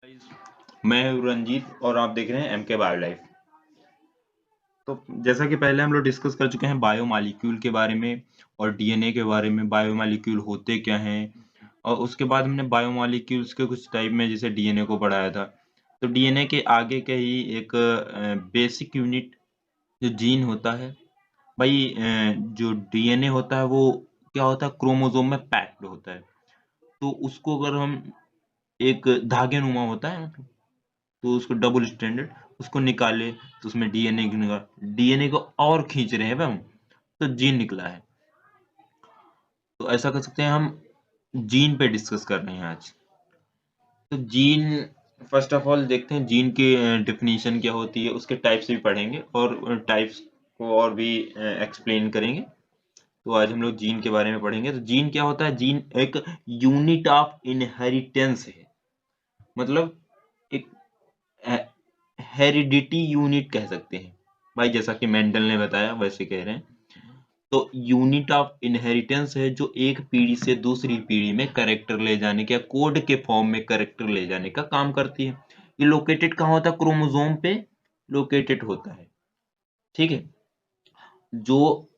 मैं हूँ रंजीत और आप देख रहे हैं एमके बायो लाइफ। तो जैसा कि पहले हम लोग डिस्कस कर चुके हैं बायोमॉलिक्यूल के बारे में और डीएनए के बारे में, बायोमॉलिक्यूल होते क्या हैं, और उसके बाद हमने बायोमॉलिक्यूल्स के कुछ टाइप में जैसे डीएनए को पढ़ाया था। तो डीएनए के आगे के ही एक बेसिक यूनिट जो जीन होता है भाई, जो डीएनए होता है वो क्या होता है, क्रोमोसोम में पैक्ड होता है। तो उसको अगर हम एक धागे नुमा होता है, तो उसको डबल स्टैंडर्ड उसको निकाले तो उसमें डीएनए को और खींच रहे हैं हम, तो जीन निकला है। तो ऐसा कर सकते हैं, हम जीन पे डिस्कस कर रहे हैं आज। तो जीन फर्स्ट ऑफ ऑल देखते हैं जीन की डेफिनेशन क्या होती है, उसके टाइप्स भी पढ़ेंगे और टाइप्स को और भी एक्सप्लेन करेंगे। तो आज हम लोग जीन के बारे में पढ़ेंगे। तो जीन क्या होता है? जीन एक यूनिट ऑफ इनहेरिटेंस है, मतलब एक हेरिडिटी यूनिट कह सकते हैं भाई, जैसा कि मेंडल ने बताया वैसे कह रहे हैं। तो यूनिट ऑफ इनहेरिटेंस है जो एक पीढ़ी से दूसरी पीढ़ी में कैरेक्टर ले जाने का, कोड के फॉर्म में कैरेक्टर ले जाने का काम करती है। ये लोकेटेड कहाँ होता है? क्रोमोसोम पे लोकेटेड होता है। ठीक है। जो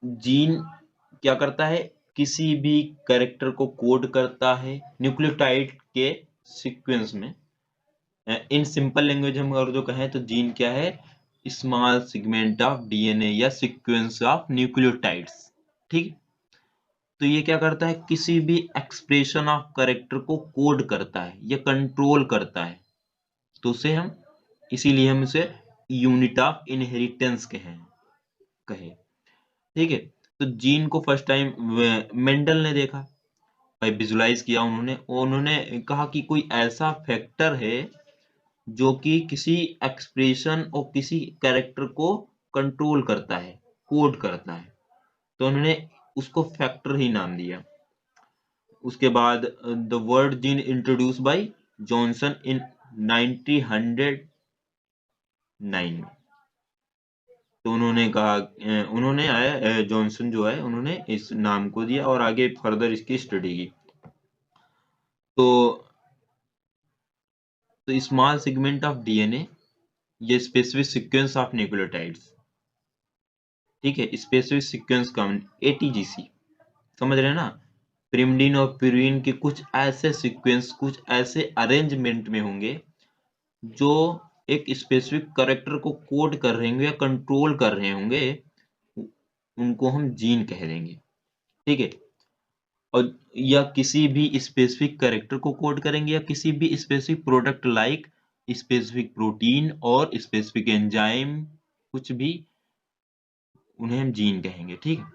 जीन क्या करता है, किसी भी कैरेक्टर को कोड करता है न्यूक्लियोटाइड के सीक्वेंस में। इन सिंपल लैंग्वेज हम अगर जो कहें तो जीन क्या है? स्मॉल सेगमेंट ऑफ डीएनए या सीक्वेंस ऑफ न्यूक्लियोटाइड्स। ठीक। तो ये क्या करता है? किसी भी एक्सप्रेशन ऑफ कैरेक्टर को कोड करता है या कंट्रोल करता है। तो उसे हम, इसीलिए हम इसे यूनिट ऑफ इनहेरिटेंस कहे। ठीक है। तो जीन को फर्स्ट टाइम मेंडल ने देखा भाई, विजुलाइज किया उन्होंने कहा कि कोई ऐसा फैक्टर है जो कि किसी एक्सप्रेशन और किसी कैरेक्टर को कंट्रोल करता है, कोड करता है। तो उन्होंने उसको फैक्टर ही नाम दिया। उसके बाद the word gene introduced by Johnson in 1909। तो उन्होंने कहा, उन्होंने आया जॉनसन जो है, उन्होंने इस नाम को दिया और आगे फर्दर इसकी स्टडी की। तो स्मॉल सेगमेंट ऑफ डीएनए, ये स्पेसिफिक सीक्वेंस ऑफ न्यूक्लियोटाइड्स। ठीक है, स्पेसिफिक सीक्वेंस का एटीजीसी, समझ रहे हैं ना? pyrimidine और purine के कुछ ऐसे सीक्वेंस, कुछ ऐसे अरेंजमेंट में होंगे जो एक स्पेसिफिक कैरेक्टर को कोड कर रहे होंगे या कंट्रोल कर रहे होंगे, उनको हम जीन कह देंगे। ठीक है। और या किसी भी स्पेसिफिक कैरेक्टर को कोड करेंगे या किसी भी specific product like specific protein और स्पेसिफिक एंजाइम, कुछ भी, उन्हें हम जीन कहेंगे। ठीक है।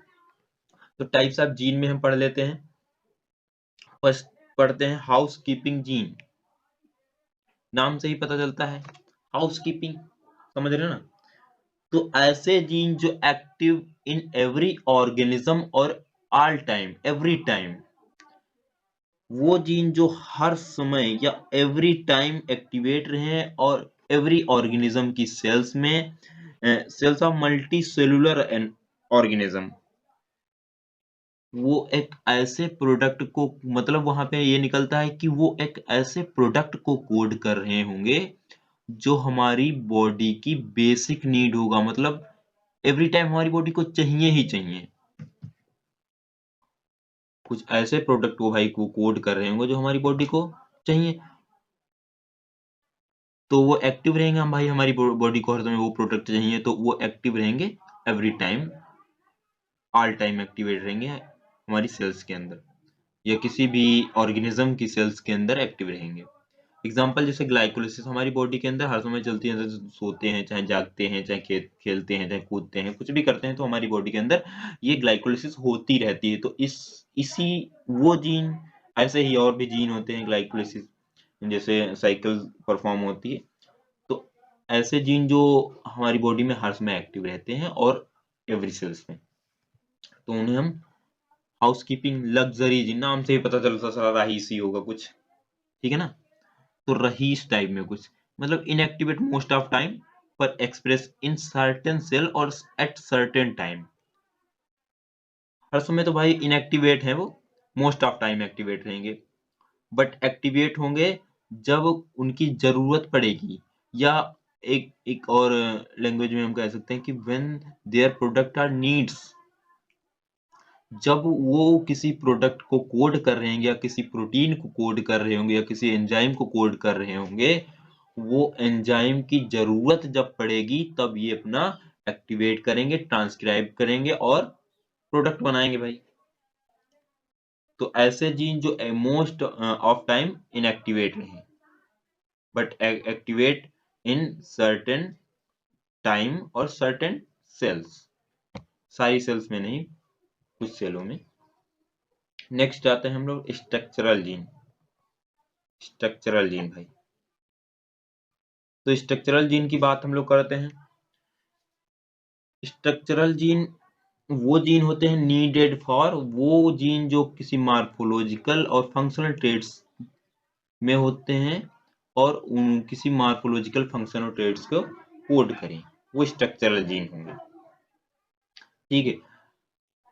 तो टाइप्स ऑफ जीन में हम पढ़ लेते हैं। फर्स्ट पढ़ते हैं हाउस कीपिंग जीन। नाम से ही पता चलता है, हाउस कीपिंग, समझ रहे हो ना? तो ऐसे जीन जो एक्टिव इन एवरी ऑर्गेनिज्म और ऑल टाइम, एवरी टाइम, वो जीन जो हर समय या एवरी टाइम एक्टिवेट रहे हैं और एवरी ऑर्गेनिज्म की सेल्स में, cells of multi cellular organism, वो एक ऐसे प्रोडक्ट को, मतलब वहां पे ये निकलता है कि वो एक ऐसे प्रोडक्ट को कोड कर रहे होंगे जो हमारी बॉडी की बेसिक नीड होगा, मतलब एवरी टाइम हमारी बॉडी को चाहिए ही चाहिए। कुछ ऐसे प्रोडक्ट को भाई को कोड कर रहे होंगे जो हमारी बॉडी को चाहिए, तो वो एक्टिव रहेंगे। हम भाई, हमारी बॉडी को हर समय वो प्रोडक्ट चाहिए तो वो एक्टिव रहेंगे every time, all time activate रहेंगे हमारी सेल्स के अंदर या किसी भी ऑर्गेनिज्म की सेल्स के अंदर एक्टिव रहेंगे। एग्जाम्पल जैसे ग्लाइकोलिसिस हमारी बॉडी के अंदर हर समय चलती है, जैसे सोते हैं, चाहे जागते हैं, चाहे खेलते हैं, चाहे कूदते हैं, कुछ भी करते हैं, तो हमारी बॉडी के अंदर ये ग्लाइकोलिसिस होती रहती है। तो इसी वो जीन, ऐसे ही और भी जीन होते हैं ग्लाइकोलिसिस जैसे साइकिल परफॉर्म होती है। तो ऐसे जीन जो हमारी बॉडी में हर समय एक्टिव रहते हैं और एवरी सेल्स में, तो उन्हें हम हाउसकीपिंग लग्जरी जीन, नाम से ही पता चलता सारा रईसी होगा कुछ। ठीक है ना? तो रहीस टाइप में कुछ, मतलब इनएक्टिवेट मोस्ट ऑफ टाइम पर एक्सप्रेस इन सर्टेन सेल और एट सर्टेन टाइम। हर समय तो भाई इनएक्टिवेट है वो, मोस्ट ऑफ टाइम एक्टिवेट रहेंगे, बट एक्टिवेट होंगे जब उनकी जरूरत पड़ेगी, या एक एक और लैंग्वेज में हम कह सकते हैं कि when their product our needs, जब वो किसी प्रोडक्ट को कोड कर रहे होंगे या किसी प्रोटीन को कोड कर रहे होंगे या किसी एंजाइम को कोड कर रहे होंगे, वो एंजाइम की जरूरत जब पड़ेगी तब ये अपना एक्टिवेट करेंगे, ट्रांसक्राइब करेंगे और प्रोडक्ट बनाएंगे भाई। तो ऐसे जीन जो मोस्ट ऑफ टाइम इनएक्टिवेट रहे, but activate in certain time और सर्टेन सेल्स, सारी सेल्स में नहीं, कुछ सेलों में। नेक्स्ट आते हैं हम लोग स्ट्रक्चरल जीन। स्ट्रक्चरल जीन भाई, तो स्ट्रक्चरल जीन की बात हम लोग करते हैं। स्ट्रक्चरल जीन वो जीन होते हैं नीडेड फॉर, वो जीन जो किसी मार्फोलॉजिकल और फंक्शनल ट्रेड्स में होते हैं और उन किसी मार्फोलॉजिकल फंक्शन और ट्रेड्स को कोड करें, वो स्ट्रक्चरल जीन होंगे। ठीक है,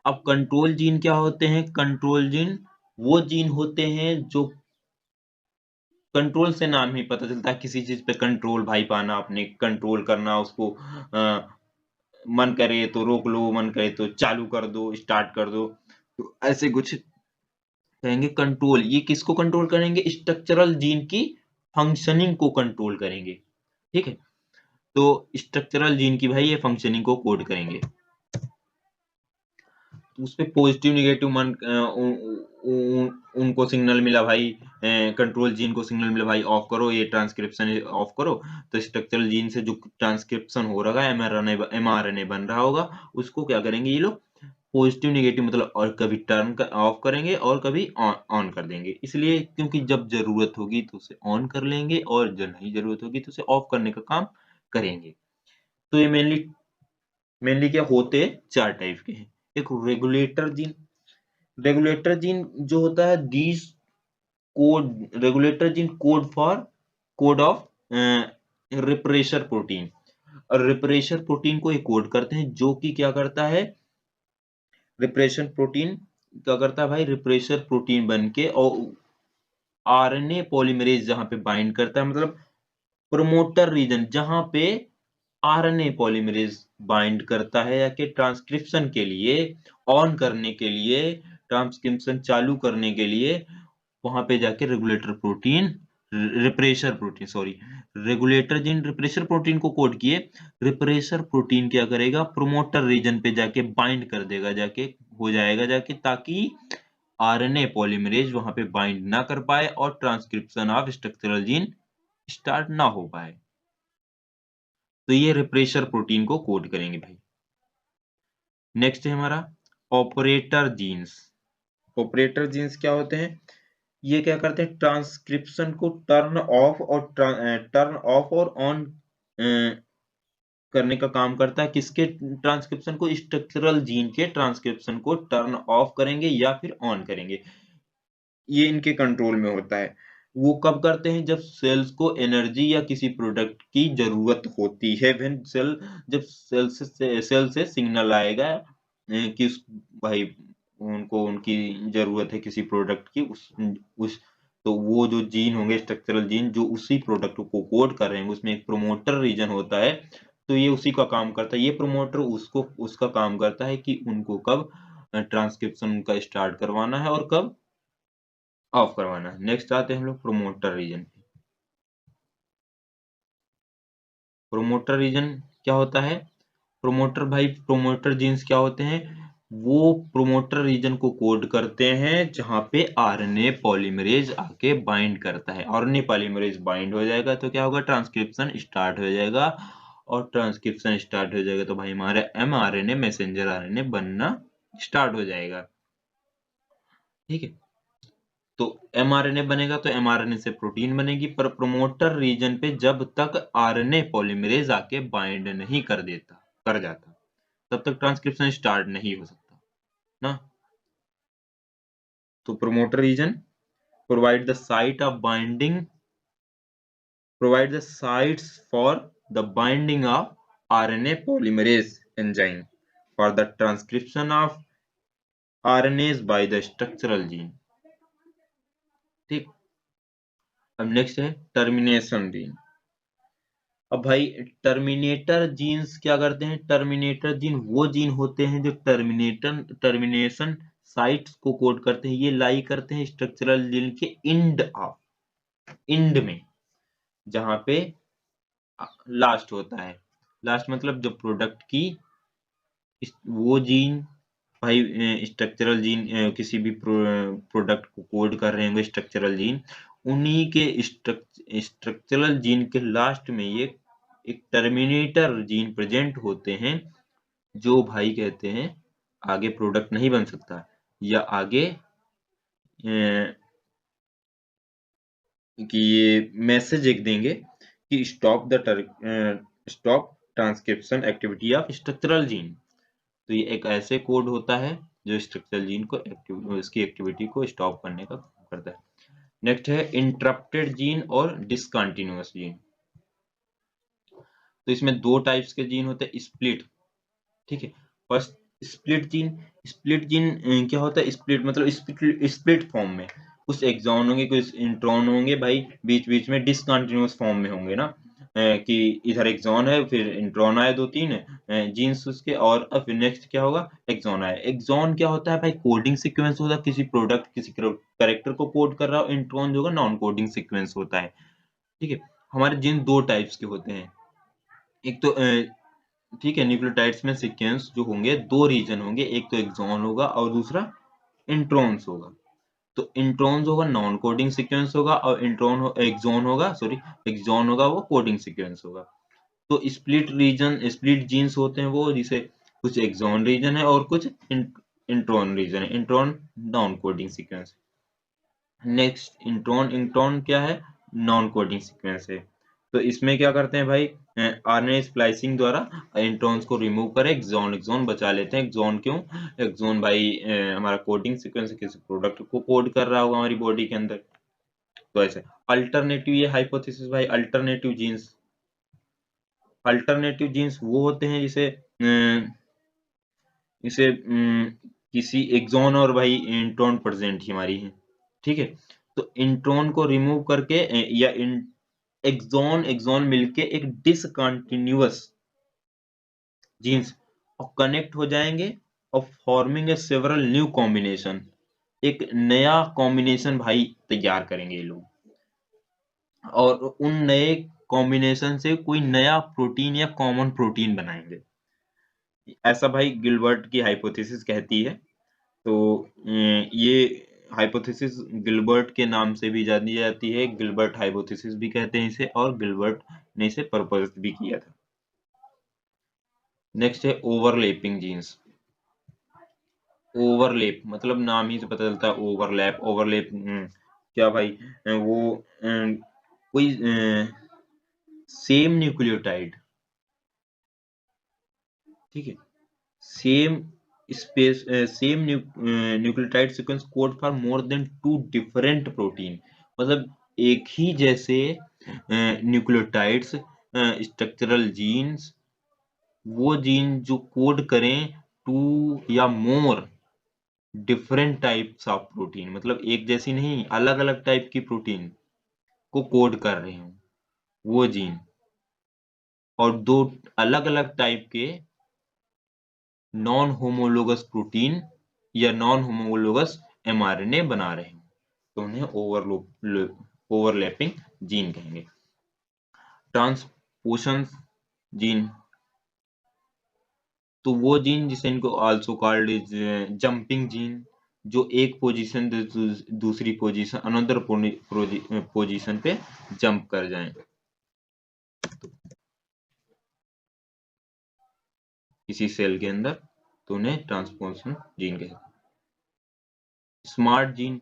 अब कंट्रोल जीन क्या होते हैं? कंट्रोल जीन वो जीन होते हैं जो, कंट्रोल से नाम ही पता चलता है किसी चीज पे कंट्रोल भाई पाना, आपने कंट्रोल करना उसको, मन करे तो रोक लो, मन करे तो चालू कर दो, स्टार्ट कर दो, तो ऐसे कुछ कहेंगे कंट्रोल। ये किसको कंट्रोल करेंगे? स्ट्रक्चरल जीन की फंक्शनिंग को कंट्रोल करेंगे। ठीक है, तो स्ट्रक्चरल जीन की भाई ये फंक्शनिंग को कोड करेंगे। तो उस पे पॉजिटिव नेगेटिव मन उनको सिग्नल मिला भाई, कंट्रोल जीन को सिग्नल मिला भाई ऑफ करो, ये ट्रांसक्रिप्शन ऑफ करो, तो स्ट्रक्चरल जीन से जो ट्रांसक्रिप्शन हो रहा है, mRNA बन रहा होगा, उसको क्या करेंगे ये लोग? पॉजिटिव नेगेटिव मतलब, और कभी टर्न ऑफ करेंगे और कभी ऑन कर देंगे। इसलिए क्योंकि जब जरूरत होगी तो उसे ऑन कर लेंगे और जब नहीं जरूरत होगी तो उसे ऑफ करने का काम करेंगे। तो ये मेनली क्या होते हैं? 4 टाइप के हैं। एक रेगुलेटर जीन, रेगुलेटर जीन जो होता है these code, regulator gene code of refresher protein, और रिप्रेशर प्रोटीन को ये कोड करते हैं, जो कि क्या करता है? रिप्रेशन प्रोटीन क्या करता है भाई? रिप्रेशर प्रोटीन बन के और आरएनए पॉलीमरेज जहां पे बाइंड करता है, मतलब प्रोमोटर रीजन जहां पे आरएनए पॉलीमरेज बाइंड करता है, या कि ट्रांसक्रिप्शन के लिए, ऑन करने के लिए, ट्रांसक्रिप्शन चालू करने के लिए वहां पे जाके regulator protein, refresher protein, sorry, regulator gene refresher protein को कोड किए, रिप्रेशर प्रोटीन क्या करेगा? प्रोमोटर रीजन पे जाके बाइंड कर देगा, जाके हो जाएगा जाके, ताकि आरएनए पॉलीमरेज वहां पे बाइंड ना कर पाए और transcription of structural gene start ना हो पाए। तो ये रिप्रेशर प्रोटीन को कोड करेंगे भाई। नेक्स्ट है हमारा ऑपरेटर जीन्स। ऑपरेटर जीन्स क्या होते हैं? ये क्या करते हैं? ट्रांसक्रिप्शन को टर्न ऑफ और ऑन करने का काम करता है। किसके ट्रांसक्रिप्शन को? स्ट्रक्चरल जीन के ट्रांसक्रिप्शन को टर्न ऑफ करेंगे या फिर ऑन करेंगे, ये इनके कंट्रोल में होता है। वो कब करते हैं? जब सेल्स को एनर्जी या किसी प्रोडक्ट की जरूरत होती है। व्हेन सेल, जब सेल से सिग्नल आएगा कि भाई उनको उनकी जरूरत है किसी प्रोडक्ट की, उस तो वो जो जीन होंगे स्ट्रक्चरल जीन जो उसी प्रोडक्ट को कोड कर रहे हैं, उसमें एक प्रोमोटर रीजन होता है, तो ये उसी का काम करता है। ये प्रोमोटर उसको उसका काम करता है कि उनको कब ट्रांसक्रिप्शन का स्टार्ट करवाना है और कब ऑफ करवाना है। नेक्स्ट आते हैं हम लोग प्रोमोटर रीजन। प्रोमोटर रीजन क्या होता है? प्रोमोटर भाई, प्रोमोटर जीन्स क्या होते हैं? वो प्रोमोटर रीजन को कोड करते हैं जहां पे आरएनए पॉलीमरेज आके बाइंड करता है। आरएनए पॉलीमरेज बाइंड हो जाएगा तो क्या होगा? ट्रांसक्रिप्शन स्टार्ट हो जाएगा, और ट्रांसक्रिप्शन स्टार्ट हो जाएगा तो भाई हमारा एमआरएनए, मैसेंजर आरएनए बनना स्टार्ट हो जाएगा। ठीक है, तो एमआरएनए बनेगा तो एमआरएनए से प्रोटीन बनेगी, पर प्रोमोटर रीजन पे जब तक आरएनए पॉलीमरेज आके बाइंड नहीं कर जाता, तब तक ट्रांसक्रिप्शन स्टार्ट नहीं हो सकता ना। तो promoter region provide the site of binding, provide the sites for the binding of RNA polymerase enzyme for the transcription of RNAs by the structural gene। ठीक, अब नेक्स्ट है टर्मिनेशन जीन। अब भाई टर्मिनेटर जीन्स क्या करते हैं? Terminator gene वो gene होते हैं जो टर्मिनेशन साइट्स को कोड करते हैं। ये लाई करते हैं स्ट्रक्चरल जीन के इंड में, जहां पे लास्ट होता है। लास्ट मतलब जो प्रोडक्ट की वो जीन भाई स्ट्रक्चरल जीन किसी भी प्रोडक्ट को कोड कर रहे होंगे स्ट्रक्चरल जीन, उन्हीं के स्ट्रक्चरल जीन के लास्ट में ये एक टर्मिनेटर जीन प्रेजेंट होते हैं, जो भाई कहते हैं आगे प्रोडक्ट नहीं बन सकता, या आगे कि ये मैसेज एक देंगे कि stop transcription activity of structural gene. तो ये एक ऐसे कोड होता है जो स्ट्रक्चरल जीन को उसकी एक्टिविटी को स्टॉप करने का करता है। नेक्स्ट है इंटरप्टेड जीन और डिसकंटिन्यूअस जीन। तो इसमें दो टाइप्स के जीन होते हैं, स्प्लिट, ठीक है। फर्स्ट स्प्लिट जीन क्या होता है? स्प्लिट मतलब स्प्लिट फॉर्म में कुछ एक्सॉन होंगे, कुछ इंट्रॉन होंगे भाई, बीच बीच में डिसकंटिन्यूअस फॉर्म में होंगे ना, कि इधर एक्सॉन है फिर इंट्रॉन आए दो तीन जीन्स उसके, और फिर नेक्स्ट क्या होगा? एक्सॉन आए। एक्सॉन क्या होता है भाई? कोडिंग सीक्वेंस होता है, किसी प्रोडक्ट किसी कैरेक्टर को कोड कर रहा हो। इंट्रॉन जो होगा नॉन कोडिंग सीक्वेंस होता है, ठीक है। हमारे जीन दो टाइप्स के होते हैं, एक तो ठीक है, न्यूक्लियोटाइड्स में सीक्वेंस जो होंगे दो रीजन होंगे, एक तो एक्सॉन होगा और दूसरा इंट्रॉन्स होगा। तो इंट्रॉन्स होगा नॉन कोडिंग सीक्वेंस होगा, और एक्सॉन होगा एक्सॉन होगा वो कोडिंग सीक्वेंस होगा। तो स्प्लिट जीन्स होते हैं वो, जिसे कुछ एक्सॉन रीजन है और कुछ इंट्रॉन रीजन है। Intron non coding sequence. Next intron क्या है? नॉन कोडिंग सीक्वेंस है। तो इसमें क्या करते हैं भाई? आरएनए स्प्लाइसिंग द्वारा इंट्रॉन्स को रिमूव कर एक्सॉन बचा लेते हैं। एक्सॉन क्यों? एक्सॉन भाई हमारा कोडिंग सीक्वेंस किसी प्रोडक्ट को कोड कर रहा होगा हमारी बॉडी के अंदर। तो ऐसे अल्टरनेटिव, ये हाइपोथेसिस भाई, अल्टरनेटिव जीन्स वो होते हैं जिसे इसे किसी एक्सॉन और भाई इंट्रॉन प्रेजेंट ही हमारी है, ठीक है। तो इंट्रॉन को रिमूव करके या एक्सॉन मिलके एक डिसकंटिन्यूअस जीन्स और कनेक्ट हो जाएंगे और forming a several new combination, एक नया कॉम्बिनेशन भाई तैयार करेंगे ये लोग, और उन नए कॉम्बिनेशन से कोई नया प्रोटीन या कॉमन प्रोटीन बनाएंगे। ऐसा भाई गिलबर्ट की हाइपोथेसिस कहती है। तो ये हाइपोथेसिस गिलबर्ट के नाम से भी जानी जाती है, गिलबर्ट हाइपोथेसिस भी कहते हैं इसे, और गिलबर्ट ने इसे प्रपोज भी किया था। नेक्स्ट है ओवरलैपिंग जीन्स। ओवरलैप मतलब नाम ही से पता चलता है, ओवरलैप क्या भाई? वो कोई सेम न्यूक्लियोटाइड, ठीक है, same same nucleotide sequence code for more than 2 different protein. मतलब एक ही जैसे न्यूक्लियोटाइड्स स्ट्रक्चरल जीन्स, वो जीन जो कोड करें 2 या more different types of protein, मतलब एक जैसी नहीं, अलग अलग टाइप की प्रोटीन को कोड कर रहे हो वो जीन, और दो अलग अलग टाइप के नॉन होमोलोगस प्रोटीन या नॉन होमोलोगस एमआरएनए बना रहे हो, तो उन्हें ओवरलैपिंग जीन कहेंगे। ट्रांसपोशन जीन, तो वो जीन जिसे इनको also called is jumping gene, जो एक पोजीशन दूसरी पोजीशन अनदर पोजीशन पे जंप कर जाएं किसी सेल के अंदर, तो उन्हें ट्रांसपोर्शन जीन कहते हैं। स्मार्ट जीन,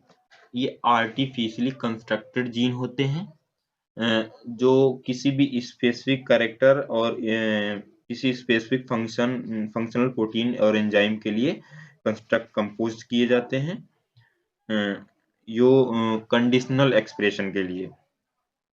ये आर्टिफिशियली कंस्ट्रक्टेड जीन होते हैं जो किसी भी स्पेसिफिक कैरेक्टर और किसी स्पेसिफिक फंक्शनल प्रोटीन और एंजाइम के लिए कंपोज किए जाते हैं, यो कंडीशनल एक्सप्रेशन के लिए।